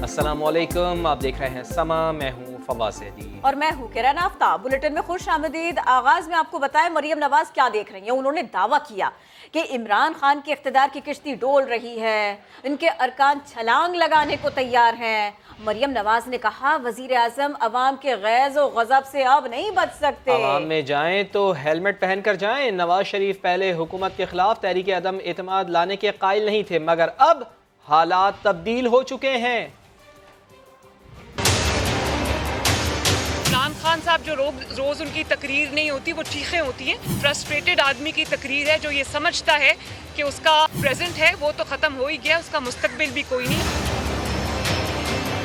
अस्सलामुअलैकुम, आप देख रहे हैं समा। मैं हूँ फवाद अहदी और मैं हूँ किरण आफ्ताब। बुलेटिन में खुश आमदीद। आगाज में आपको बताएं मरियम नवाज क्या देख रही हैं। उन्होंने दावा किया कि इमरान खान के इख्तिदार की किश्ती डोल रही है, इनके अरकान छलांग लगाने को तैयार हैं। मरियम नवाज ने कहा वजीर आजम अवाम के गैज़ और गज़ब से अब नहीं बच सकते। अवाम में जाएं तो हेलमेट पहन कर जाएं। नवाज शरीफ पहले हुकूमत के खिलाफ तहरीक अदम एतमाद लाने के कायल नहीं थे, मगर अब हालात तब्दील हो चुके हैं। इमरान खान साहब जो रोज उनकी तकरीर नहीं होती, वो चीखें होती हैं। फ्रस्ट्रेटेड आदमी की तकरीर है जो ये समझता है कि उसका प्रेजेंट है वो तो ख़त्म हो ही गया, उसका मुस्तकबिल भी कोई नहीं।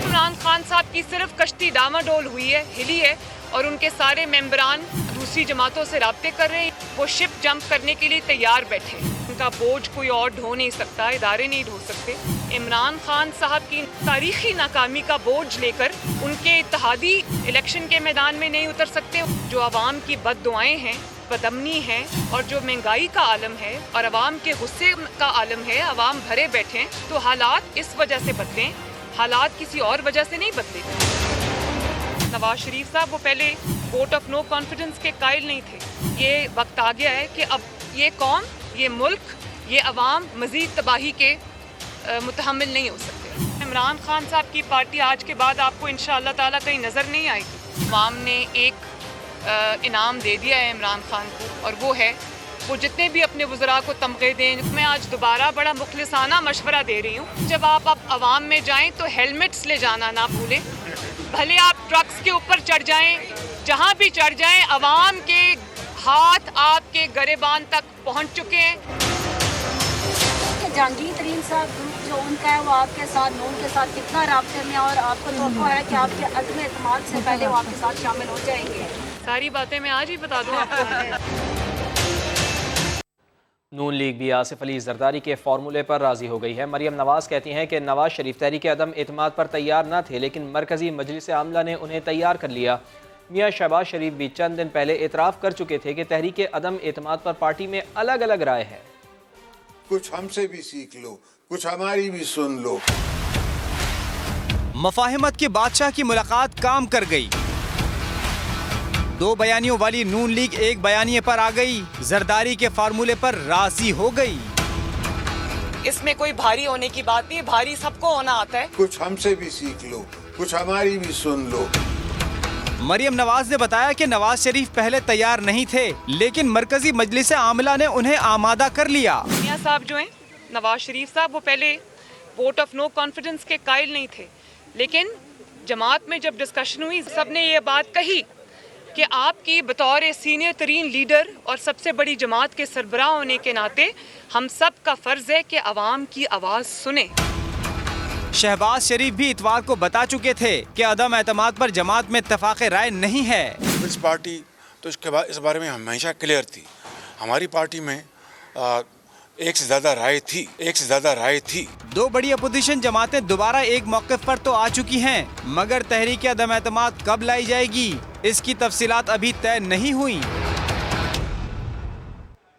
इमरान खान साहब की सिर्फ कश्ती डामाडोल हुई है, हिली है, और उनके सारे मेंबरान दूसरी जमातों से राब्ते कर रहे हैं। वो शिप जंप करने के लिए तैयार बैठे। उनका बोझ कोई और ढो नहीं सकता, इदारे नहीं ढो सकते। इमरान खान साहब की तारीखी नाकामी का बोझ लेकर उनके इत्तेहादी इलेक्शन के मैदान में नहीं उतर सकते। जो आवाम की बददुआएं हैं, बदअमनी है, और जो महंगाई का आलम है और आवाम के गुस्से का आलम है, आवाम भरे बैठे हैं। तो हालात इस वजह से बदले, हालात किसी और वजह से नहीं बदले। नवाज शरीफ साहब वो पहले वोट ऑफ नो कॉन्फिडेंस के कायल नहीं थे। ये वक्त आ गया है कि अब ये कौम, ये मुल्क, ये अवाम मजीद तबाही के मुतहम्मिल नहीं हो सकते। इमरान खान साहब की पार्टी आज के बाद आपको इंशाअल्लाह ताला कहीं नज़र नहीं आएगी। अवाम ने एक इनाम दे दिया है इमरान खान को, और वो है वो जितने भी अपने वज़रा को तमगे दें। मैं आज दोबारा बड़ा मुखलिसाना मशवरा दे रही हूँ, जब आप अब अवाम में जाएँ तो हेलमेट्स ले जाना ना भूलें। भले आप ट्रक्स के ऊपर चढ़ जाएं, जहां भी चढ़ जाएं, अवाम के हाथ आपके गरेबान तक पहुंच चुके हैं। जहांगीर तरीन साहब ग्रुप जो उनका है वो आपके साथ, नून के साथ कितना राब्ते में, और आपको तोक़ा है कि आपके अदम एतमाद से पहले वो आपके साथ शामिल हो जाएंगे? सारी बातें मैं आज ही बता दूं आपको। नून लीग भी आसिफ अली जरदारी के फार्मूले पर राजी हो गई है। मरियम नवाज कहती हैं कि नवाज शरीफ तहरीक अदम एतमाद पर तैयार न थे, लेकिन मरकजी मजलिस आमला ने उन्हें तैयार कर लिया। मियाँ शहबाज शरीफ भी चंद दिन पहले एतराफ़ कर चुके थे कि तहरीक अदम एतमाद पर पार्टी में अलग अलग राय है। कुछ हमसे भी सीख लो, कुछ हमारी भी सुन लो। मफाहिमत के बादशाह की मुलाकात काम कर गई। दो बयानियों वाली नून लीग एक बयानिए पर आ गई, जरदारी के फार्मूले पर राजी हो गई। इसमें कोई भारी होने की बात नहीं, भारी सबको होना आता है। कुछ हमसे भी सीख लो, कुछ हमारी भी सुन लो। मरियम नवाज ने बताया कि नवाज शरीफ पहले तैयार नहीं थे, लेकिन मरकजी मजलिस आमला ने उन्हें आमादा कर लिया। मियां साहब जो हैं, नवाज शरीफ साहब, वो पहले वोट ऑफ नो कॉन्फिडेंस के कायल नहीं थे, लेकिन जमात में जब डिस्कशन हुई सबने ये बात कही कि आपकी बतौर सीनियर तरीन लीडर और सबसे बड़ी जमात के सरबराह होने के नाते हम सब का फ़र्ज़ है कि अवाम की आवाज़ सुने। शहबाज शरीफ भी इतवार को बता चुके थे कि अदम एतमाद पर जमात में इत्तेफाक राय नहीं है। पीपल्स पार्टी तो इसके बाद इस बारे में हमेशा क्लियर थी। हमारी पार्टी में एक से ज़्यादा राय थी। दो बड़ी अपोजिशन जमातें दोबारा एक मौक़िफ़ पर तो आ चुकी हैं, मगर तहरीक अदम एतमाद कब लाई जाएगी, इसकी तफसीलात अभी तय नहीं हुई।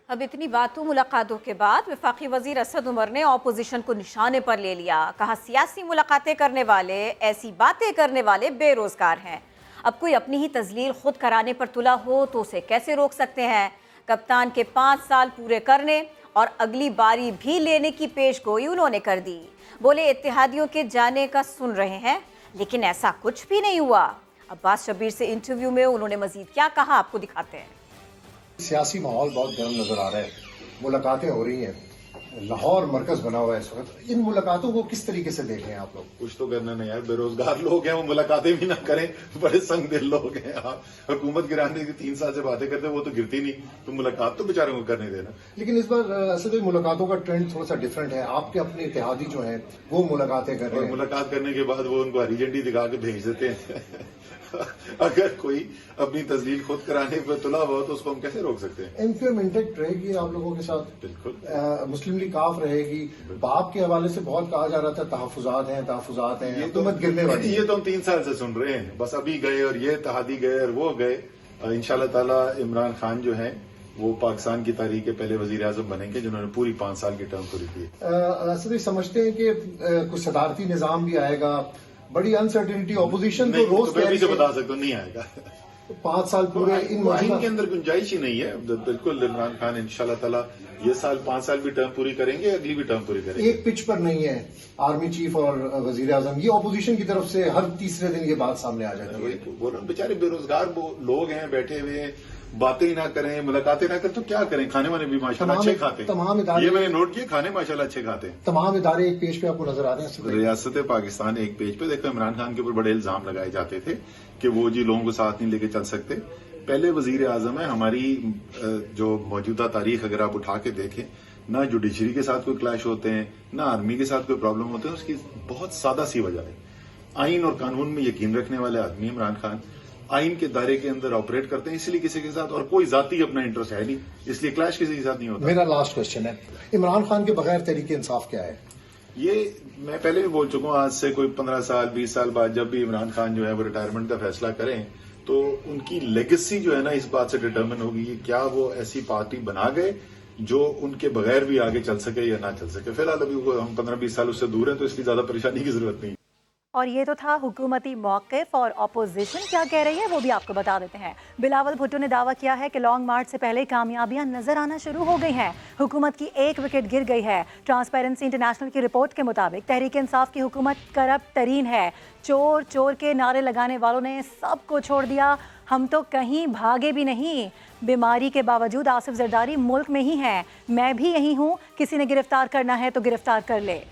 अब इतनी बातों मुलाकातों के बाद वफाकी वजीर असद उमर ने ऑपोजिशन को निशाने पर ले लिया। कहा सियासी मुलाकातें करने वाले, ऐसी बातें करने वाले बेरोजगार हैं। अब कोई अपनी ही तजलील खुद कराने पर तुला हो तो उसे कैसे रोक सकते हैं। कप्तान के 5 साल पूरे करने और अगली बारी भी लेने की पेशगोई उन्होंने कर दी। बोले इत्तेहादियों के जाने का सुन रहे हैं, लेकिन ऐसा कुछ भी नहीं हुआ। अब्बास शब्बीर से इंटरव्यू में उन्होंने मजीद क्या कहा, आपको दिखाते हैं। सियासी माहौल बहुत गर्म नजर आ रहा है, मुलाकातें हो रही हैं, लाहौर मरकज बना हुआ है इस वक्त। इन मुलाकातों को किस तरीके से देख रहे हैं आप लोग? कुछ तो करना नहीं यार, बेरोजगार लोग हैं, वो मुलाकातें भी ना करें, बड़े संग दिल लोग हैं। आप हुकूमत गिराने की 3 साल से बातें करते वो तो गिरती नहीं, तो मुलाकात तो बेचारों को करने देना। लेकिन इस बार असद मुलाकातों का ट्रेंड थोड़ा सा डिफरेंट है। आपके अपने इत्तेहादी जो हैं वो मुलाकातें कर रहे हैं, मुलाकात करने के बाद वो उनको हरी झंडी दिखा के भेज देते हैं। अगर कोई अपनी तस्लील खुद कराने पर तुला हो तो उसको हम कैसे रोक सकते हैं? एमक्यूएम इंटेक्ट रहेगी आप लोगों के साथ? बिल्कुल। मुस्लिम लीग काफ रहेगी। बाप के हवाले से बहुत कहा जा रहा था तहफुजात हैं, ये तो मत गिरने वाली। ये तो हम 3 साल से सुन रहे हैं, बस अभी गए और ये इत्तेहादी गए और वो गए। इंशाल्लाह ताला इमरान खान जो है वो पाकिस्तान की तारीख के पहले वजीर आजम बनेंगे जिन्होंने पूरी 5 साल की टर्म पूरी की। असद समझते हैं कि कुछ सदारती निजाम भी आएगा, बड़ी अनसर्टिनिटी, ऑपोजिशन तो नहीं, रोज तो मैं भी कह से रही बता है। सकता हूँ, नहीं आएगा। 5 साल पूरे इन आइन के अंदर गुंजाइश ही नहीं है। बिल्कुल इमरान खान इंशाल्लाह ताला ये साल 5 साल भी टर्म पूरी करेंगे, अगली भी टर्म पूरी करेंगे। एक पिच पर नहीं है आर्मी चीफ और वजीर आजम, ये ऑपोजिशन की तरफ से हर तीसरे दिन ये बात सामने आ जाती है। वो बेचारे बेरोजगार लोग हैं, बैठे हुए हैं, बातें ही ना करें, मुलाकातें ना करें तो क्या करें? खाने वाने भी माशाल्लाह अच्छे खाते हैं। तमाम इदारे, ये मैंने नोट किया, खाने माशाल्लाह अच्छे खाते हैं। तमाम इदारे एक पेज पे आपको नजर आ रहे हैं। रियासत पाकिस्तान एक पेज पे देखो, इमरान खान के ऊपर बड़े इल्जाम लगाए जाते थे कि वो जी लोगों को साथ नहीं लेके चल सकते। पहले वजीर आजम है। हमारी जो मौजूदा तारीख अगर आप उठा के देखें, ना जुडिशरी के साथ कोई क्लैश होते हैं, ना आर्मी के साथ कोई प्रॉब्लम होते हैं। उसकी बहुत सादा सी वजह है, आइन और कानून में यकीन रखने वाले आदमी इमरान खान आइन के दायरे के अंदर ऑपरेट करते हैं, इसलिए किसी के साथ और कोई जाती अपना इंटरेस्ट है नहीं, इसलिए क्लैश किसी के साथ नहीं होता। मेरा लास्ट क्वेश्चन है, इमरान खान के बगैर तहरीक इंसाफ क्या है? ये मैं पहले भी बोल चुका हूं, आज से कोई 15 साल 20 साल बाद जब भी इमरान खान जो है वो रिटायरमेंट का फैसला करें तो उनकी लेगेसी जो है ना इस बात से डिटर्मिन होगी कि क्या वो ऐसी पार्टी बना गए जो उनके बगैर भी आगे चल सके या ना चल सके। फिलहाल अभी हम 15-20 साल उससे दूर हैं, तो इसलिए ज्यादा परेशानी की जरूरत नहीं। और ये तो था हुकूमती मौक़िफ़, और अपोजिशन क्या कह रही है वो भी आपको बता देते हैं। बिलावल भुट्टो ने दावा किया है कि लॉन्ग मार्च से पहले कामयाबियां नजर आना शुरू हो गई हैं। हुकूमत की 1 विकेट गिर गई है। ट्रांसपेरेंसी इंटरनेशनल की रिपोर्ट के मुताबिक तहरीक इंसाफ की हुकूमत करप्ट तरीन है। चोर चोर के नारे लगाने वालों ने सबको छोड़ दिया, हम तो कहीं भागे भी नहीं। बीमारी के बावजूद आसिफ जरदारी मुल्क में ही हैं। मैं भी यही हूँ, किसी ने गिरफ्तार करना है तो गिरफ्तार कर ले।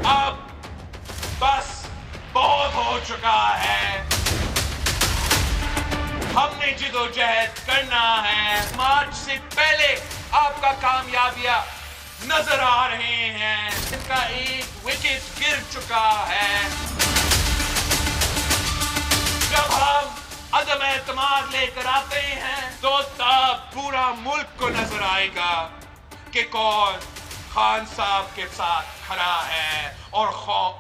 अब बस बहुत हो चुका है, हमने जिदोजहद करना है। मार्च से पहले आपका कामयाबियां नजर आ रहे हैं। इनका 1 विकेट गिर चुका है। जब हम अदम एतमाद लेकर आते हैं तो तब पूरा मुल्क को नजर आएगा कि कौन खान साहब के साथ खड़ा है और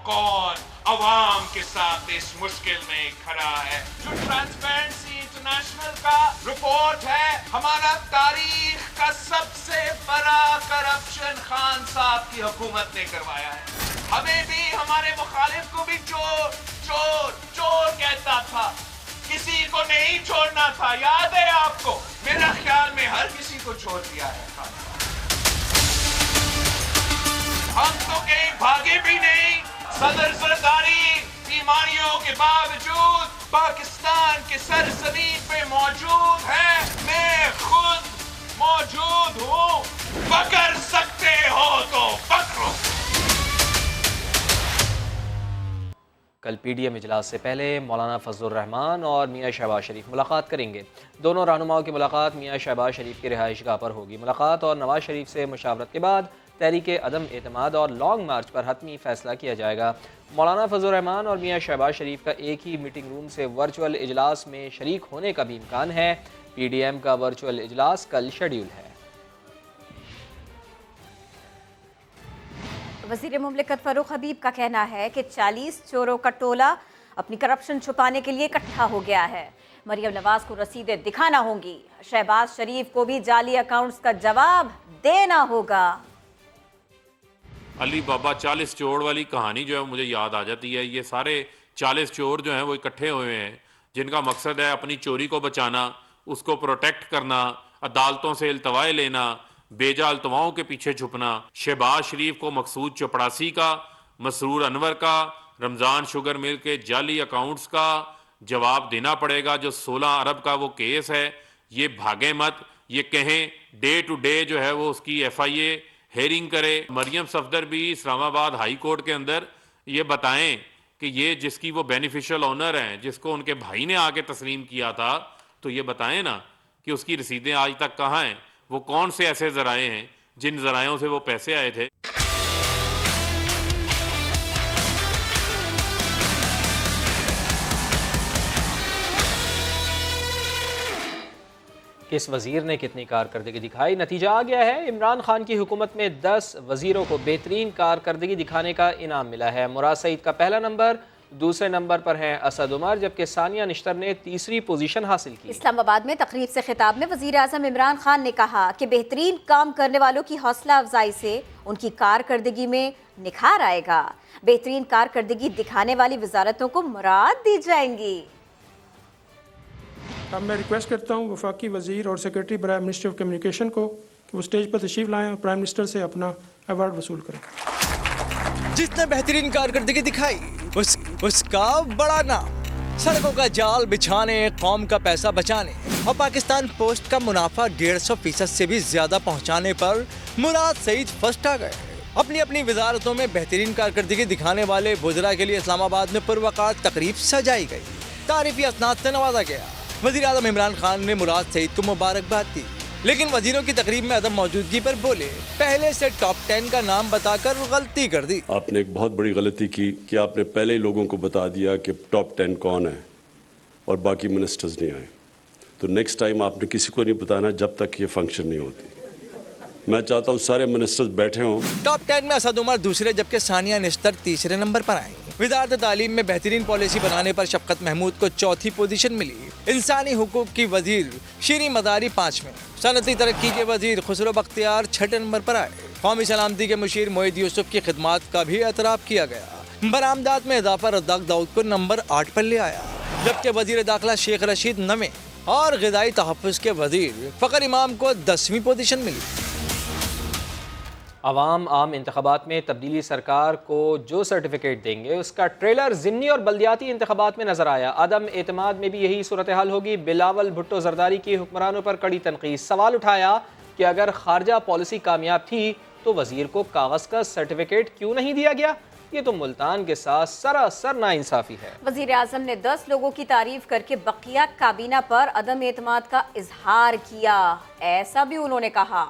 कौन अवाम के साथ इस मुश्किल में खड़ा है। जो ट्रांसपेरेंसी इंटरनेशनल का रिपोर्ट है, हमारा तारीख का सबसे बड़ा करप्शन खान साहब की हुकूमत ने करवाया है। हमें भी, हमारे मुखालिफ को भी चोर चोर चोर कहता था, किसी को नहीं छोड़ना था। याद है आपको? मेरा ख्याल में हर किसी को छोड़ दिया है खान साहब। हम तो कहीं भागे भी नहीं। सदर जरदारी बीमारियों के बावजूद पाकिस्तान के सरजमीन पे मौजूद है। मैं खुद मौजूद हूँ। पकड़ सकते हो तो पकड़ो। कल पीडीएम इजलास से पहले मौलाना फजलुर रहमान और मियाँ शहबाज शरीफ मुलाकात करेंगे। दोनों रहनुमाओं की मुलाकात मियाँ शहबाज शरीफ की रिहाइशगाह पर होगी। मुलाकात और नवाज शरीफ से मुशावरत के बाद तहरीक अदम एतमाद और लॉन्ग मार्च पर हतमी फैसला किया जाएगा। मौलाना फजलुर रहमान और मियाँ शहबाज शरीफ का एक ही मीटिंग रूम से वर्चुअल इजलास में शरीक होने का भी इम्कान है। पीडीएम का वर्चुअल इजलास कल शेड्यूल है। वज़ीर मुमलिकत फ़ारूक हबीब का कहना है कि 40 चोरों का टोला अपनी करप्शन छुपाने के लिए इकट्ठा हो गया है। मरियम नवाज को रसीदें दिखाना होंगी। शहबाज शरीफ को भी जाली अकाउंट्स का जवाब देना होगा। अली बाबा 40 चोर वाली कहानी जो है मुझे याद आ जाती है। ये सारे 40 चोर जो हैं वो इकट्ठे हुए हैं, जिनका मकसद है अपनी चोरी को बचाना, उसको प्रोटेक्ट करना, अदालतों से इल्तवाए लेना, बेजा अल्तवाओं के पीछे छुपना। शहबाज शरीफ को मकसूद चपड़ासी का, मसरूर अनवर का, रमज़ान शुगर मिल के जाली अकाउंट्स का जवाब देना पड़ेगा। जो 16 अरब का वो केस है, ये भागे मत, ये कहें डे टू डे जो है वो उसकी FIA हेयरिंग करे। मरियम सफदर भी इस्लामाबाद हाई कोर्ट के अंदर ये बताएं कि ये जिसकी वो बेनिफिशियल ऑनर हैं, जिसको उनके भाई ने आके तस्लीम किया था, तो ये बताएं ना कि उसकी रसीदें आज तक कहाँ हैं, वो कौन से ऐसे जराए हैं जिन जरायों से वो पैसे आए थे। किस वज़ीर ने कितनी कारकर्दगी दिखाई, नतीजा आ गया है। इमरान खान की हुकूमत में 10 वज़ीरों को बेहतरीन कारकर्दगी दिखाने का इनाम मिला है। मुराद सईद का पहला नंबर, दूसरे नंबर पर हैं असद उमर, जबकि सानिया निश्तर ने तीसरी पोजीशन हासिल की। इस्लामाबाद में तकरीब से खिताब में वज़ीर आज़म इमरान खान ने कहा कि बेहतरीन काम करने वालों की हौसला अफजाई से उनकी कारकर्दगी में निखार आएगा। बेहतरीन कारकर्दगी दिखाने वाली वजारतों को मुराद दी जाएंगी। अब मैं रिक्वेस्ट करता हूँ वफाकी वजीर और सेक्रेटरी बराए मिनिस्ट्री ऑफ कम्युनिकेशन को कि वो स्टेज पर तशरीफ लाएं और प्राइम मिनिस्टर से अपना अवार्ड वसूल करें। जिसने बेहतरीन कारकर्दगी दिखाई उसका बड़ा नाम, सड़कों का जाल बिछाने, कौम का पैसा बचाने और पाकिस्तान पोस्ट का मुनाफा 150% से भी ज्यादा पहुंचाने पर मुराद सईद फर्स्ट आ गए। अपनी अपनी वजारतों में बेहतरीन कारकर्दगी दिखाने वाले वज़रा के लिए इस्लामाबाद में पुरवकार तकरीब सजाई गई। तारीफी असनाद से नवाजा गया। वज़ीर आज़म इमरान खान ने मुराद सईद को मुबारकबाद दी, लेकिन वजीरों की तकरीब में अदम मौजूदगी पर बोले, पहले से टॉप 10 का नाम बताकर गलती कर दी। आपने एक बहुत बड़ी गलती की कि आपने पहले ही लोगों को बता दिया कि टॉप 10 कौन है और बाकी मिनिस्टर्स नहीं आए। तो नेक्स्ट टाइम आपने किसी को नहीं बताना जब तक ये फंक्शन नहीं होती। मैं चाहता हूँ सारे मिनिस्टर्स बैठे हों। टॉप 10 में असद उमर दूसरे जबकि सानिया निश्तर तीसरे नंबर पर आए। वज़ारत तालीम में बेहतरीन पॉलिसी बनाने पर शफकत महमूद को चौथी पोजीशन मिली। इंसानी हुकूक की वजीर शीरी मदारी 5वें। सनती तरक्की के वजीर खुसरो बख्तियार 6 नंबर पर आए। कौमी सलामती के मुशीर मोहिद यूसुफ की खिदमात का भी एतराफ़ किया गया। बरामदात में इजाफा रद्दाक दाऊद को नंबर 8 पर ले आया, जबकि वजीर दाखिला शेख रशीद 9वें और ग़िज़ाई तहफ़्फ़ुज़ के वजीर फ़खर इमाम को 10वीं पोजीशन मिली। अवाम आम इंतखाबात में तब्दीली सरकार को जो सर्टिफिकेट देंगे उसका ट्रेलर ज़िमनी और बल्दियाती इंतखाबात में नजर आया। अदम एतमाद में भी यही सूरत हाल होगी। बिलावल भुट्टो जरदारी की हुक्मरानों पर कड़ी तनकीद। सवाल उठाया कि अगर खारजा पॉलिसी कामयाब थी तो वजीर को कागज़ का सर्टिफिकेट क्यों नहीं दिया गया। ये तो मुल्तान के साथ सरासर नाइंसाफ़ी है। वज़ीर आज़म ने 10 लोगों की तारीफ करके बकिया काबीना पर अदम एतमाद का इजहार किया। ऐसा भी उन्होंने कहा।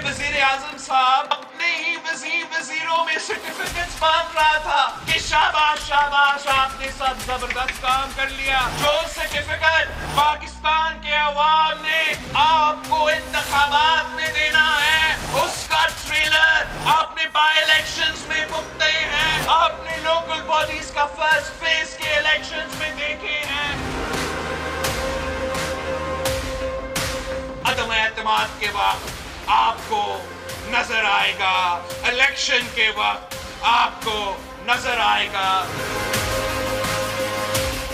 वज़ीर आज़म साहब अपने ही वज़ीरों में सर्टिफिकेट्स बांट रहा था कि शाबाश शाबाश आपने सब जबरदस्त काम कर लिया। जो सर्टिफिकेट पाकिस्तान के अवाम ने आपको इंतखाबात में देना है उसका ट्रेलर आपने बाई इलेक्शंस में भुगते हैं, आपने लोकल बॉडीज का फर्स्ट फेज के इलेक्शंस में देखे हैं। अदम एतमाद के वक्त आपको नजर आएगा, इलेक्शन के वक्त आपको नजर आएगा।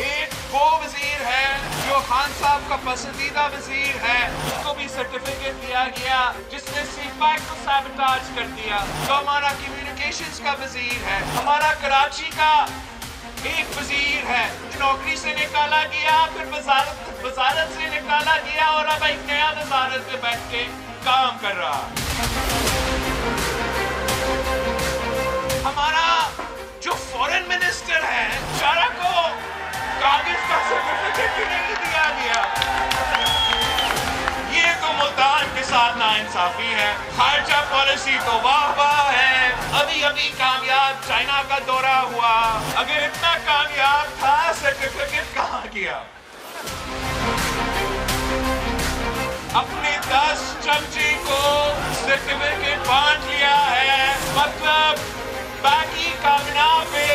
एक वो वजीर है जो खान साहब का पसंदीदा वजीर है, उसको भी सर्टिफिकेट दिया गया जिसने सीपैक को सैबोटाज कर दिया। तो हमारा कम्युनिकेशंस का वजीर है, हमारा कराची का एक वजीर है, नौकरी से निकाला गया, फिर वजारत से निकाला गया और अब एक नया वजारत पे बैठ के काम कर रहा। हमारा जो फॉरेन मिनिस्टर है चारा को कागज का सर्टिफिकेट भी नहीं दिया गया। ये तो मुल्तान के साथ नाइंसाफी है। खारजा पॉलिसी तो वाह वाह है। अभी अभी कामयाब चाइना का दौरा हुआ, अगर इतना कामयाब था सर्टिफिकेट कहाँ गया। अपने 10 चमचे को सर्टिफिकेट बांट लिया है, मतलब बाकी कामना पे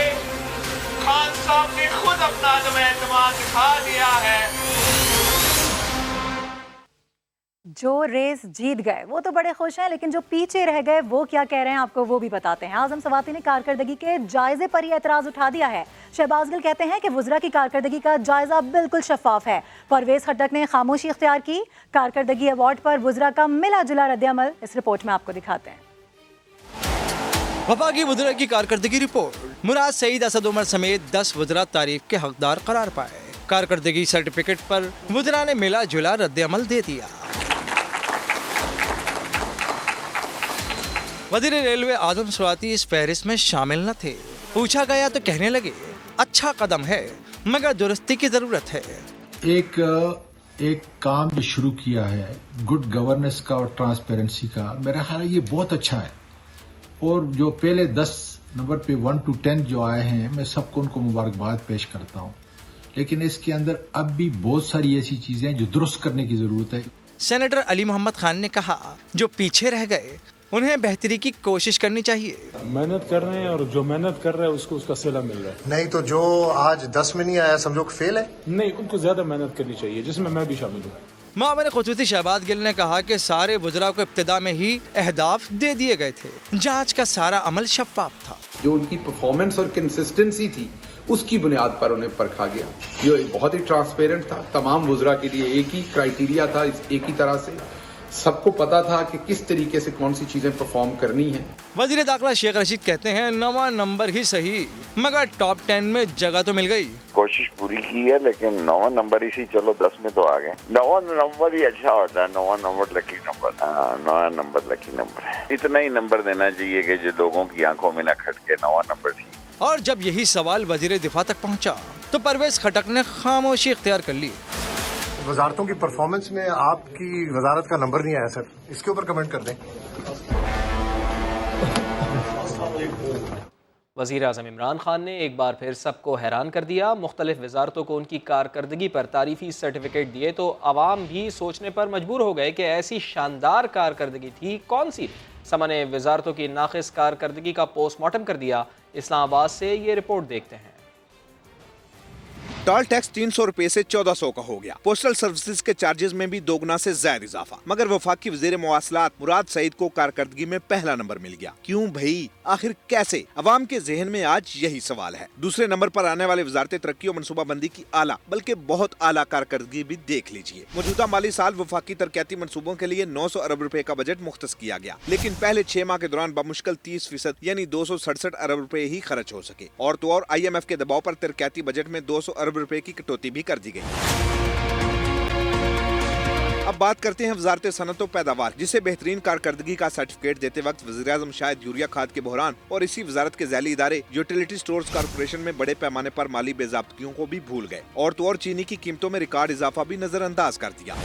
खान साहब ने खुद अपना अदम एतमाद दिखा दिया है। जो रेस जीत गए वो तो बड़े खुश हैं, लेकिन जो पीछे रह गए वो क्या कह रहे हैं आपको वो भी बताते हैं। आजम सवाती ने कारकर्दगी के जायजे पर ही एतराज़ उठा दिया है। शहबाज गिल कहते हैं कि वज़रा की कारकर्दगी का जायजा बिल्कुल शफाफ है। परवेज़ खट्टक ने खामोशी इख्तियार की। कारकर्दगी अवार्ड पर वज़रा का मिला जुला रद्द-ए-अमल इस रिपोर्ट में आपको दिखाते हैं। वफाकी वज़रा की कारकर्दगी रिपोर्ट। मुराद सईद, असद उमर समेत 10 वज़रा तारीफ के हकदार करार पाए। कारकर्दगी सर्टिफिकेट पर वज़रा ने मिला जुला रद्द-ए-अमल दे दिया। वज़ीर रेलवे आज़म सवाती इस फहरिस्त में शामिल न थे। पूछा गया तो कहने लगे, अच्छा कदम है मगर दुरुस्ती की जरूरत है। एक काम जो शुरू किया है गुड गवर्नेंस का और ट्रांसपेरेंसी का, मेरा ख्याल है ये बहुत अच्छा है। और जो पहले 10 नंबर पे 1 to 10 जो आए हैं, मैं सबको उनको मुबारकबाद पेश करता हूँ, लेकिन इसके अंदर अब भी बहुत सारी ऐसी चीजें हैं जो दुरुस्त करने की जरूरत है। सेनेटर अली मोहम्मद खान ने कहा, जो पीछे रह गए उन्हें बेहतरी की कोशिश करनी चाहिए। मेहनत कर रहे हैं और जो मेहनत कर रहे हैं उसको उसका सिला मिल रहा है। नहीं तो जो आज 10 में नहीं आया समझो कि फेल है। नहीं, उनको ज्यादा मेहनत करनी चाहिए, जिसमें मैं भी शामिल हूँ। मामले खुसूसी शहबाज गिल ने कहा कि सारे वज़रा को इब्तिदा में ही अहदाफ दे दिए गए थे, जांच का सारा अमल शफाफ था। जो उनकी परफॉर्मेंस और कंसिस्टेंसी थी उसकी बुनियाद पर उन्हें परखा गया। ये बहुत ही ट्रांसपेरेंट था, तमाम वज़रा के लिए एक ही क्राइटेरिया था, एक ही तरह से सबको पता था कि किस तरीके से कौन सी चीजें परफॉर्म करनी है। वज़ीर दाखिला शेख रशीद कहते हैं 9वां नंबर ही सही, मगर टॉप 10 में जगह तो मिल गई। कोशिश पूरी की है लेकिन 9वां नंबर ही सी, चलो 10 में तो आ गए। 9वां नंबर ही अच्छा होता है, 9वां नंबर लकी नंबर। 9वां नंबर लकी नंबर है। इतना ही नंबर देना चाहिए कि जो लोगों की आंखों में न खटके। 9वां नंबर थी। और जब यही सवाल वज़ीर दिफा तक पहुँचा तो परवेज खटक ने खामोशी इख्तियार कर ली। वजारतों की परफॉर्मेंस में आपकी वजारत का नंबर नहीं आया सर, इसके ऊपर कमेंट कर दें। वज़ीर आज़म इमरान खान ने एक बार फिर सबको हैरान कर दिया। मुख्तलिफ वजारतों को उनकी कारकर्दगी पर तारीफ़ी सर्टिफिकेट दिए तो आवाम भी सोचने पर मजबूर हो गए कि ऐसी शानदार कारकर्दगी थी कौन सी। समा ने वजारतों की नाक़िस कारकर्दगी का पोस्टमार्टम कर दिया। इस्लामाबाद से ये रिपोर्ट देखते हैं। टोल टैक्स 300 रुपए से 1400 का हो गया। पोस्टल सर्विसेज के चार्जेस में भी दोगुना से ज्यादा इजाफा, मगर वफाकी वजीर मवासलात मुराद सईद को कारकर्दगी में पहला नंबर मिल गया। क्यों भाई, आखिर कैसे? अवाम के जहन में आज यही सवाल है। दूसरे नंबर पर आने वाले वजारत तरक्की और मनसूबाबंदी की आला बल्कि बहुत आला कारकर्दगी भी देख लीजिए। मौजूदा माली साल वफाकी तरक्याती मनसूबों के लिए 900 अरब रुपए का बजट मुख्तस किया गया, लेकिन पहले 6 माह के दौरान बमुश्किल 30% यानी 267 अरब रुपए ही खर्च हो सके। और तो और IMF के दबाव पर तरक्याती बजट में 200 अरब रुपए की कटौती भी कर दी गई। अब बात करते हैं वजारत सनत और पैदावार, जिसे बेहतरीन कारकर्दगी का सर्टिफिकेट देते वक्त वज़ीर-ए-आज़म शायद यूरिया खाद के बहरान और इसी वजारत के ज़ैली इदारे यूटिलिटी स्टोर्स कॉर्पोरेशन में बड़े पैमाने पर माली बेज़ाब्तियों को भी भूल गए। और तो और चीनी की कीमतों में रिकॉर्ड इजाफा भी नजरअंदाज कर दिया।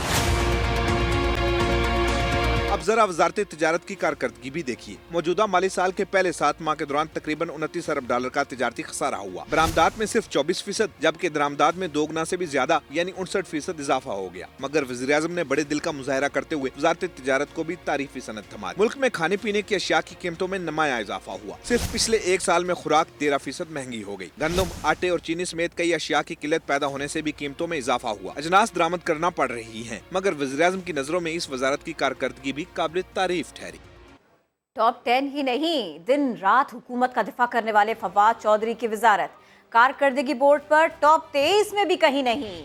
अब जरा वजारत तिजारत की कारकर्दगी भी देखिए। मौजूदा माली साल के पहले 7 माह के दौरान तकरीबन 29 अरब डॉलर का तिजारती खसारा हुआ। बरामदात में सिर्फ 24%, जबकि दरामदात में दोगुना से भी ज्यादा यानी 59% इजाफा हो गया। मगर वज़ीर-ए-आज़म ने बड़े दिल का मुजाहरा करते हुए वजारत तिजारत को भी तारीफी सनद थमा दी। मुल्क में खाने पीने की अशिया की कीमतों में नुमाया इजाफा हुआ। सिर्फ पिछले 1 साल में खुराक 13% महंगी हो गई। गंदम, आटे और चीनी समेत कई अशिया की किल्लत पैदा होने से भी कीमतों में इजाफा हुआ। अजनास दरामद करना पड़ रही है, मगर वज़ीर-ए-आज़म की नजरों में इस वजारत की कारकर्दगी भी काबिल तारीफ ठहरी। टॉप 10 ही नहीं, दिन रात हुकूमत का दिफा करने वाले फवाद चौधरी की वजारत कारकर्दगी बोर्ड पर टॉप 23 में भी कहीं नहीं।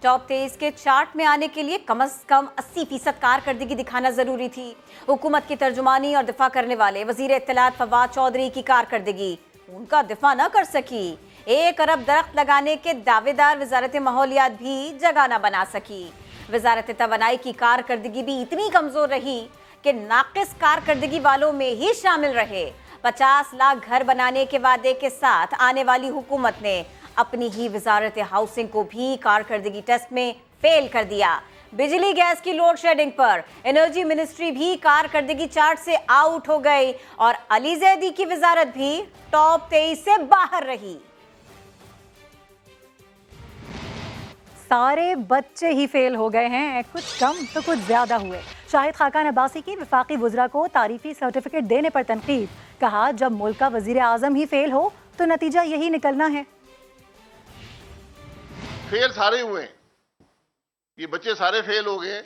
टॉप 23 के चार्ट में आने के लिए कम से कम 80% कारकर्दगी दिखाना जरूरी थी। हुकूमत की तर्जुमानी और दिफा करने वाले वजीर इत्तलात फवाद चौधरी की कारकर्दगी उनका दिफा न कर सकी। 1 अरब दरख्त लगाने के दावेदार वजारत माहौलियात भी जगह न बना सकी। वजारत तवानाई की कारकर्दगी भी इतनी कमजोर रही कि नाकिस कारकर्दगी वालों में ही शामिल रहे। 50 लाख घर बनाने के वादे के साथ आने वाली हुकूमत ने अपनी ही वजारत हाउसिंग को भी कारकर्दगी टेस्ट में फेल कर दिया। बिजली गैस की लोड शेडिंग पर एनर्जी मिनिस्ट्री भी कारकर्दगी चार्ट से आउट हो गई और अली जैदी की वजारत भी टॉप 23 से बाहर रही। सारे बच्चे ही फेल हो गए हैं, कुछ कम तो कुछ ज्यादा हुए। शाहिद खाकान अब्बासी की वफाकी वज़रा को तारीफी सर्टिफिकेट देने पर तनकीद, कहा जब मुल्क का वजीर आजम ही फेल हो तो नतीजा यही निकलना है। फेल सारे हुए, ये बच्चे सारे फेल हो गए,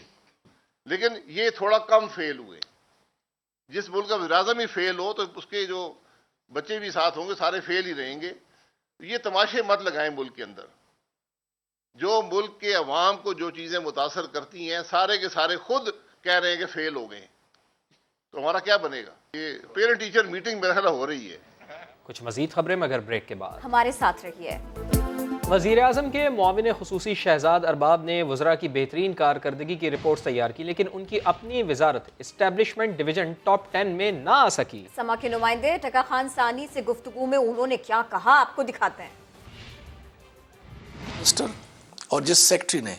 लेकिन ये थोड़ा कम फेल हुए। जिस मुल्क का वज़ीर आज़म ही फेल हो तो उसके जो बच्चे भी साथ होंगे सारे फेल ही रहेंगे। ये तमाशे मत लगाएं मुल्क के अंदर। जो मुल्क के अवाम को जो चीज़ें मुतासर करती हैं सारे के सारे खुद कह रहे हैं कि फेल हो गए, तो हमारा क्या बनेगा? ये पेरेंट टीचर मीटिंग मेरे ख्याल हो रही है। कुछ मजीद खबरें मगर ब्रेक के बाद। हमारे साथ रहिए। वज़ीर आज़म के मुआविन खुसूसी शहजाद अरबाब ने वज़रा की बेहतरीन कारकर्दगी की रिपोर्ट तैयार की, लेकिन उनकी अपनी वजारत इस्टेब्लिशमेंट डिवीजन टॉप 10 में ना आ सकी। समा के नुमाइंदे टका खान सानी से गुफ्तगू में उन्होंने क्या कहा, आपको दिखाते हैं। और जिस सेक्रेटरी ने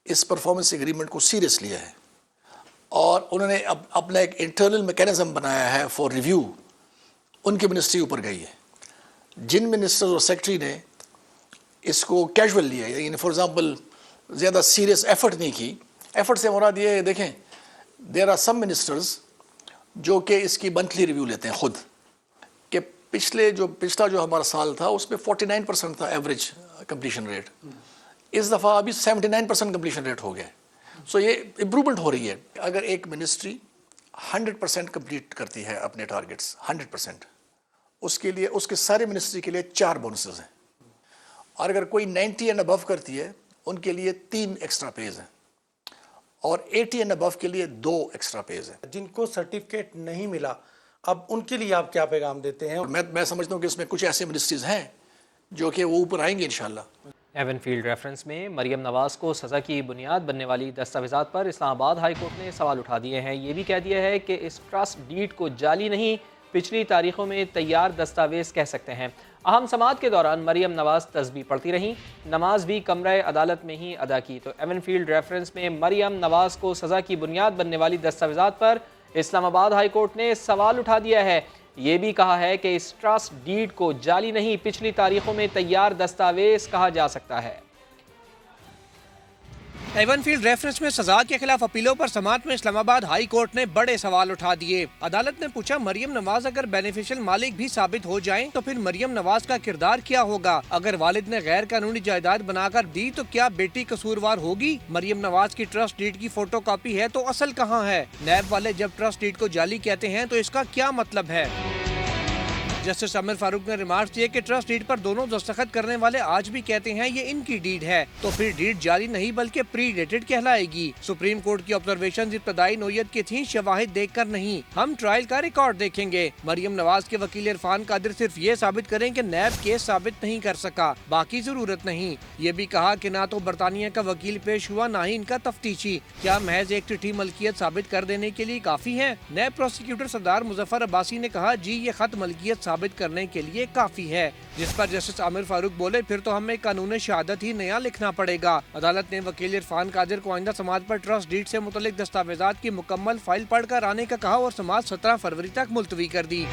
इस परफॉर्मेंस एग्रीमेंट को सीरियस लिया है और उन्होंने अपना एक इंटरनल मैकेनिज्म बनाया है फॉर रिव्यू, उनकी मिनिस्ट्री ऊपर गई है। जिन मिनिस्टर्स और सेक्रेटरी ने इसको कैजुअल लिया, यानी फॉर एग्जांपल ज़्यादा सीरियस एफर्ट नहीं की, एफर्ट से मुराद ये देखें, देयर आर सम मिनिस्टर्स जो कि इसकी मंथली रिव्यू लेते हैं खुद, कि पिछला जो हमारा साल था उसमें 49% था एवरेज कंप्लीशन रेट, इस दफ़ा अभी 79% कंप्लीशन रेट हो गया है। सो ये इम्प्रूवमेंट हो रही है। अगर एक मिनिस्ट्री 100% कंप्लीट करती है अपने टारगेट्स 100%, उसके लिए उसके सारे मिनिस्ट्री के लिए 4 बोनसेस हैं, और अगर कोई 90 एंड अबव करती है उनके लिए 3 एक्स्ट्रा पेज हैं, और 80 एंड अबव के लिए 2 एक्स्ट्रा पेज हैं। जिनको सर्टिफिकेट नहीं मिला, अब उनके लिए आप क्या पैगाम देते हैं? मैं समझता हूँ कि इसमें कुछ ऐसे मिनिस्ट्रीज हैं जो कि वो ऊपर आएंगे इंशाल्लाह। एवनफील्ड रेफरेंस में मरियम नवाज़ को सज़ा की बुनियाद बनने वाली दस्तावेज़ात पर इस्लामाबाद हाई कोर्ट ने सवाल उठा दिए हैं। ये भी कह दिया है कि इस ट्रस्ट डीड को जाली नहीं, पिछली तारीखों में तैयार दस्तावेज़ कह सकते हैं। अहम समात के दौरान मरियम नवाज़ तस्बीह पढ़ती रहीं, नमाज भी कमरे अदालत में ही अदा की। तो एवनफील्ड रेफरेंस में मरियम नवाज़ को सज़ा की बुनियाद बनने वाली दस्तावेज़ात पर इस्लामाबाद हाई कोर्ट ने सवाल उठा दिया है। ये भी कहा है कि इस ट्रस्ट डीड को जाली नहीं, पिछली तारीखों में तैयार दस्तावेज कहा जा सकता है। एवनफील्ड रेफरेंस में सजा के खिलाफ अपीलों पर समात में इस्लामाबाद हाई कोर्ट ने बड़े सवाल उठा दिए। अदालत ने पूछा, मरियम नवाज अगर बेनिफिशियल मालिक भी साबित हो जाएं, तो फिर मरियम नवाज का किरदार क्या होगा? अगर वालिद ने गैर कानूनी जायदाद बनाकर दी तो क्या बेटी कसूरवार होगी? मरियम नवाज की ट्रस्ट डीड की फोटो कॉपी है तो असल कहाँ है? नैब वाले जब ट्रस्ट डीड को जाली कहते हैं तो इसका क्या मतलब है? जस्टिस आमिर फारूक ने रिमार्क दिए कि ट्रस्ट डीड पर दोनों दस्तखत करने वाले आज भी कहते हैं ये इनकी डीड है, तो फिर डीड जारी नहीं बल्कि प्री डेटेड कहलाएगी। सुप्रीम कोर्ट की ऑब्जर्वेशन इब्तदाई नोयत की थी, शवाहिद देखकर नहीं। हम ट्रायल का रिकॉर्ड देखेंगे। मरियम नवाज के वकील इरफान कादिर सिर्फ ये साबित करें कि नैब केस साबित नहीं कर सका, बाकी जरूरत नहीं। ये भी कहा कि ना तो बरतानिया का वकील पेश हुआ, ना ही इनका तफ्तीशी। क्या महज एक चिट्ठी मलकियत साबित कर देने के लिए काफी है? नैब प्रोसिक्यूटर सरदार मुजफ्फर अब्बासी ने कहा, जी ये खत मलकियत साबित करने के लिए काफी है। जिस पर जस्टिस आमिर फारूक बोले, फिर तो हमें कानून शहादत ही नया लिखना पड़ेगा। अदालत ने वकील इरफान कादिर को आइंदा समाज पर ट्रस्ट डीड से मुतल्लिक दस्तावेजात की मुकम्मल फाइल पढ़कर आने का कहा और समाज 17 फरवरी तक मुलतवी कर दी।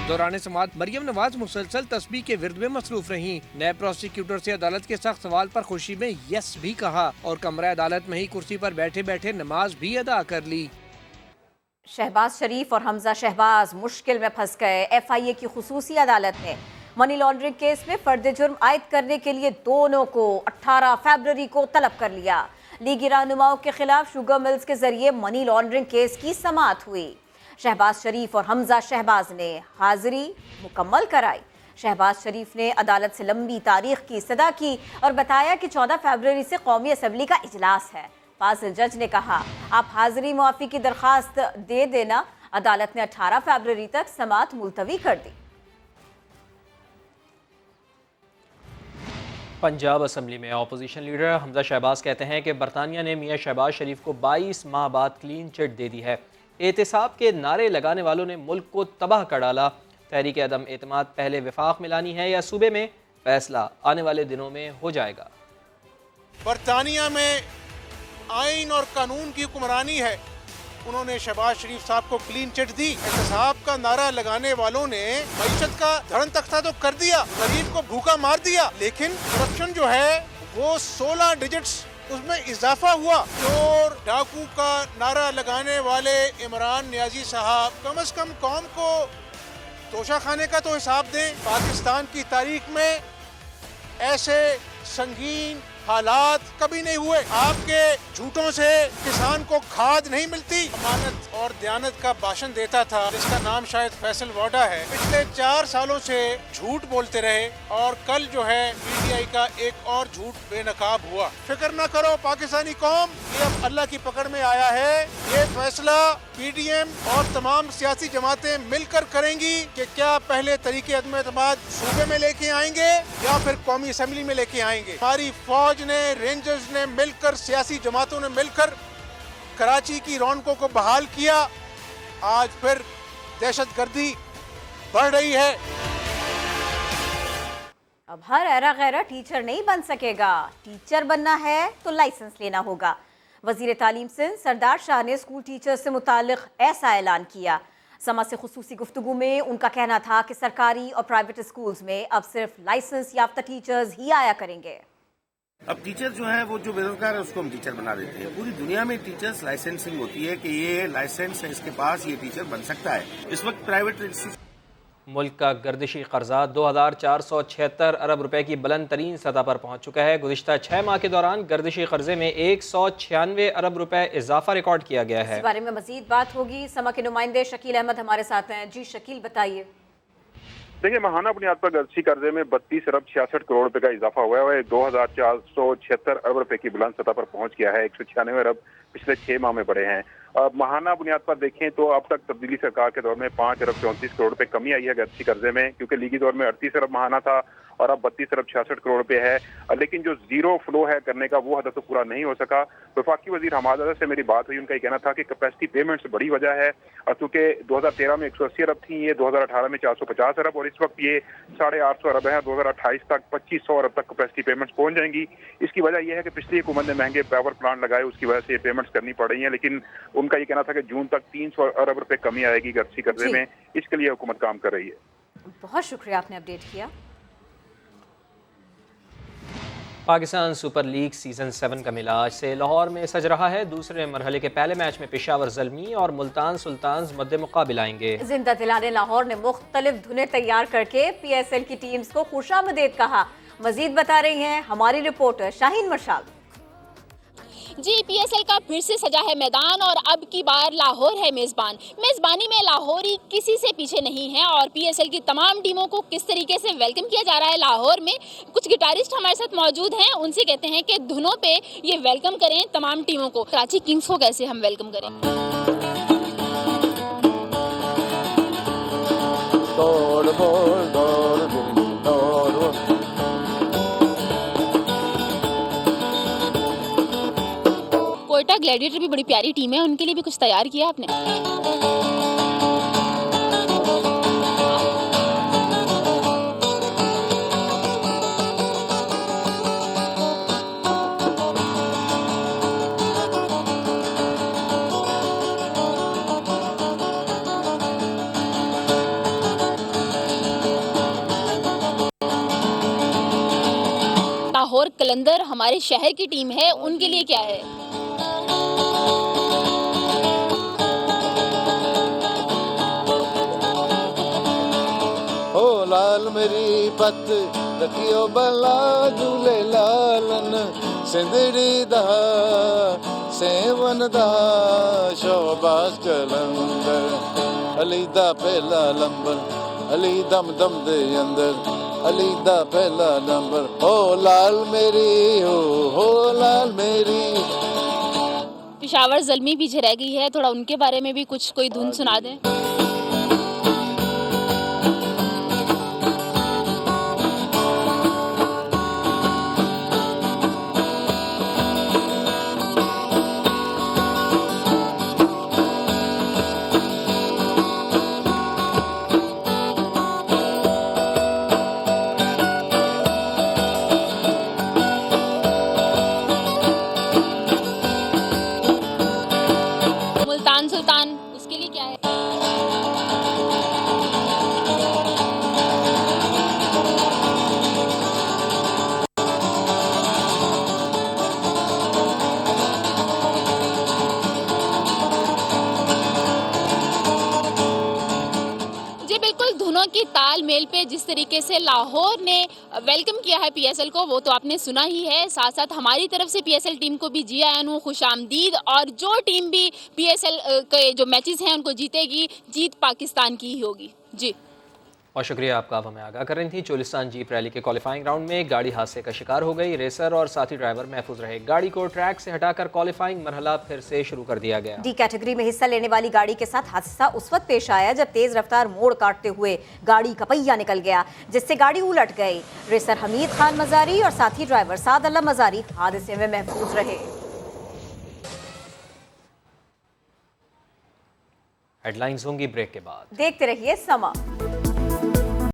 दौरान समात मरियम नवाज मुसलसल तस्बीह के विर्द में मसरूफ रहीं। नए प्रोसिक्यूटर से अदालत के सख्त सवाल पर खुशी में यस भी कहा और कमरा अदालत में ही कुर्सी पर बैठे बैठे नमाज भी अदा कर ली। शहबाज शरीफ और हमजा शहबाज मुश्किल में फंस गए। FIA की खुसूसी अदालत ने मनी लॉन्ड्रिंग केस में फर्द जुर्म आयद करने के लिए दोनों को 18 फरवरी को तलब कर लिया। लीगी रहनुमाओं के खिलाफ शुगर मिल्स के जरिए मनी लॉन्ड्रिंग केस की समाअत हुई। शहबाज शरीफ और हमजा शहबाज ने हाजिरी मुकम्मल कराई। शहबाज शरीफ ने अदालत से लंबी तारीख की इस्तदा की और बताया कि 14 फरवरी से कौमी असम्बली का इजलास है। फासिल जज ने कहा, आप हाजिरी मुआफ़ी की दरख्वास्त दे देना। अदालत ने 18 फरवरी तक समाअत मुलतवी कर दी। पंजाब असम्बली में अपोजिशन लीडर हमजा शहबाज कहते हैं कि बरतानिया ने मियां शहबाज शरीफ को 22 माह बाद क्लीन चिट दे दी है। एहतिसाब के नारे लगाने वालों ने मुल्क को तबाह कर डाला। तहरीक अदम एतमाद पहले विफाक में लानी है या सूबे में, फैसला आने वाले दिनों में हो जाएगा। बरतानिया में आइन और कानून की हुक्मरानी है। उन्होंने शहबाज शरीफ साहब को क्लीन चिट दी। एहतिसाब का नारा लगाने वालों ने मईशत का धरन तख्ता तो कर दिया, गरीब को भूखा मार दिया, लेकिन करप्शन जो है वो 16 डिजिट्स उसमें इजाफा हुआ। चोर डाकू का नारा लगाने वाले इमरान नियाजी साहब कम से कम कौम को तोशा खाने का तो हिसाब दें। पाकिस्तान की तारीख में ऐसे संगीन हालात कभी नहीं हुए। आपके झूठों से किसान को खाद नहीं मिलती। अमानत और दयानत का भाषण देता था, जिसका नाम शायद फैसल वाडा है। पिछले 4 सालों से झूठ बोलते रहे और कल जो है PTI का एक और झूठ बेनकाब हुआ। फिक्र न करो पाकिस्तानी कौम, ये अब अल्लाह की पकड़ में आया है। ये फैसला PDM और तमाम सियासी जमातें मिलकर करेंगी कि क्या पहले तरीके अदम एतमाद सूबे में लेके आएंगे या फिर कौमी असम्बली में लेके आएंगे। हमारी फौज ने, रेंजर्स ने मिलकर, सियासी जमातों ने मिलकर कराची की रौनकों को बहाल किया। आज फिर दहशतगर्दी बढ़ रही है। अब हर ऐरा गैरा टीचर नहीं बन सकेगा। टीचर बनना है तो लाइसेंस लेना होगा। वजीर तालीम सिंध सरदार शाह ने स्कूल टीचर से मुतालिक ऐसा ऐलान किया। समा से खुसूसी गुफ्तगू में उनका कहना था कि सरकारी और प्राइवेट स्कूल्स में अब सिर्फ लाइसेंस याफ्ता टीचर्स ही आया करेंगे। अब टीचर जो है वो जो बेरोजगार है उसको हम टीचर बना देते हैं। पूरी दुनिया में टीचर्स लाइसेंसिंग होती है कि ये लाइसेंस है इसके पास, ये टीचर बन सकता है। इस वक्त प्राइवेट मुल्क का गर्दिशी कर्जा 2476 अरब रुपए की बुलंद तरीन सतह पर पहुंच चुका है। गुज़िश्ता 6 माह के दौरान गर्दिशी कर्जे में 196 अरब रुपए इजाफा रिकॉर्ड किया गया है। इस बारे में मजीद बात होगी। समा के नुमाइंदे शकील अहमद हमारे साथ हैं। जी शकील, बताइए। देखिए, माहाना बुनियाद पर गर्दिशी कर्जे में 32 अरब 66 करोड़ रुपए का इजाफा हुआ है। 2476 अरब रुपए की बुलंद सतह पर पहुंच गया है। 196 अरब पिछले 6 माह में बढ़े हैं। माहाना बुनियाद पर देखें तो अब तक तब्दीली सरकार के दौर में 5 अरब 34 करोड़ रुपए कमी आई है गर्दिशी कर्जे में, क्योंकि लीगी दौर में 38 अरब माहाना था और अब 32 अरब 66 करोड़ रुपए है। लेकिन जो जीरो फ्लो है करने का, वो हदफ तो पूरा नहीं हो सका। वफाकी वजीर हमाद से मेरी बात हुई, उनका ये कहना था कि कैपेसिटी पेमेंट्स बड़ी वजह है, क्योंकि 2013 में 180 अरब थी, ये 2018 में 450 अरब और इस वक्त ये 850 अरब है। 2028 तक 2500 अरब तक कैपेसिटी पेमेंट्स पहुंच जाएंगी। इसकी वजह यह है कि पिछली हुकूमत ने महंगे पावर प्लांट लगाए, उसकी वजह से ये पेमेंट्स करनी पड़ रही है। लेकिन उनका ये कहना था कि जून तक 300 अरब रुपए कमी आएगी गर्दिशी कर्जे में, इसके लिए हुकूमत काम कर रही है। बहुत शुक्रिया, आपने अपडेट किया। पाकिस्तान सुपर लीग सीजन 7 का मिला आज से लाहौर में सज रहा है। दूसरे मरहले के पहले मैच में पेशावर ज़ल्मी और मुल्तान सुल्तान्स मद्दे मुकाबिल आएंगे। जिंदा दिलाने लाहौर ने मुख्तलिफ धुनें तैयार करके PSL की टीम्स को खुशामदीद कहा। मजीद बता रही हैं हमारी रिपोर्टर शाहीन मशाल। जी, PSL का फिर से सजा है मैदान और अब की बार लाहौर है मेज़बान। मेज़बानी में लाहौरी किसी से पीछे नहीं है और PSL की तमाम टीमों को किस तरीके से वेलकम किया जा रहा है लाहौर में। कुछ गिटारिस्ट हमारे साथ मौजूद हैं, उनसे कहते हैं कि धुनों पे ये वेलकम करें तमाम टीमों को। कराची किंग्स को कैसे हम वेलकम करें? कोयटा ग्लैडिएटर भी बड़ी प्यारी टीम है, उनके लिए भी कुछ तैयार किया आपने? लाहौर कलंदर हमारे शहर की टीम है, उनके लिए क्या है? ओ लाल मेरी पत रखियो बला झूले लालन सिंदड़ी दा सेवन दा शोबाज कलंदर अली दा पहला लंबर अली दम दम दे अंदर अली दा पहला नंबर। ओ लाल मेरी हो लाल मेरी। पेशावर ज़ल्मी पीछे रह गई है, थोड़ा उनके बारे में भी कुछ कोई धुन सुना दें। मुल्तान सुल्तान, उसके लिए क्या है? जी बिल्कुल, धुनों की तालमेल पे जिस तरीके से लाहौर ने वेलकम किया है PSL को, वो तो आपने सुना ही है। साथ साथ हमारी तरफ से PSL टीम को भी जी आयानू खुशामदीद। और जो टीम भी PSL के जो मैचेस हैं उनको जीतेगी, जीत पाकिस्तान की ही होगी। जी और शुक्रिया आपका। आप हमें आगाह कर रही थी। चोलिस्तान जीप रैली के क्वालिफाइंग राउंड में गाड़ी हादसे का शिकार हो गई। रेसर और साथी ड्राइवर महफूज रहे। गाड़ी को ट्रैक से हटाकर क्वालिफाइंग मरहला फिर से शुरू कर दिया गया। डी कैटेगरी में हिस्सा लेने वाली गाड़ी के साथ हादसा उस वक्त पेश आया जब तेज रफ्तार मोड़ काटते हुए गाड़ी का पहिया निकल गया, जिससे गाड़ी उलट गई। रेसर हमीद खान मजारी और साथी ड्राइवर साद अल्लाह मजारी हादसे में महफूज रहे। हेडलाइंस होंगी ब्रेक के बाद। देखते रहिए समा।